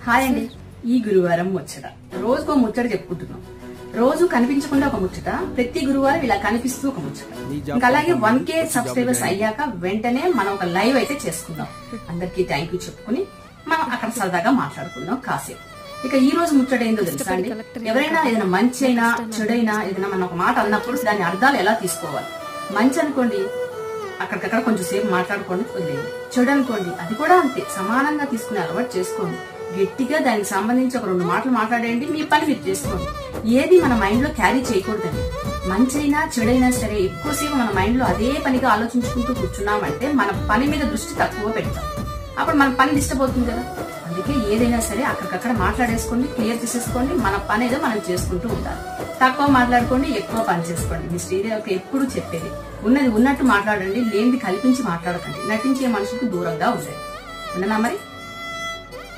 Hi అండి. ఈ గురువారం ముచ్చట రోజుకో ముచ్చట చెప్పుకుంటున్నాం. రోజు కనిపించకుండా ఒక ముచ్చట, ప్రతి గురువారం ఇలా కనిపిస్తూ ఒక ముచ్చట. ఇంకా అలాగే 1K సబ్స్క్రైబర్స్ అయ్యాక వెంటనే మనం ఒక లైవ్ అయితే చేసుకుందాం. అందరికి థ్యాంక్ యూ చెప్పుకుని మనం అక్కడ సరదాగా మాట్లాడుకుందాం కాసేపు. ఇక ఈ రోజు ముచ్చట ఏందో తెలుసా అండి, ఎవరైనా ఏదైనా మంచి అయినా చెడైనా ఏదైనా మనం ఒక మాట అన్నప్పుడు దాని అర్థాలు ఎలా తీసుకోవాలి. మంచి అనుకోండి, అక్కడికక్కడ కొంచెం సేపు మాట్లాడుకోండి, వదిలేయండి. చెడు అనుకోండి, అది కూడా అంతే, సమానంగా తీసుకునే అలవాటు చేసుకోండి. గట్టిగా దానికి సంబంధించి ఒక 2 మాటలు మాట్లాడేయండి, మీ పని మీరు చేసుకోండి. ఏది మన మైండ్ లో క్యారీ చేయకూడదండి. మంచైనా చెడైనా సరే ఎక్కువసేపు మన మైండ్ లో అదే పనిగా ఆలోచించుకుంటూ కూర్చున్నామంటే మన పని మీద దృష్టి తక్కువ పెడతాం, అప్పుడు మన పని డిస్టర్బ్ అవుతుంది కదా. అందుకే ఏదైనా సరే అక్కడికక్కడ మాట్లాడేసుకోండి, క్లియర్ చేసేసుకోండి. మన పని ఏదో మనం చేసుకుంటూ ఉండాలి. తక్కువ మాట్లాడుకోండి, ఎక్కువ పని చేసుకోండి. మీ శ్రీదేవికి ఎప్పుడు చెప్పేది, ఉన్నది ఉన్నట్టు మాట్లాడండి, లేనిది కల్పించి మాట్లాడకండి. నటించే మనుషులకు దూరంగా ఉండండి. ఉండనా మరి.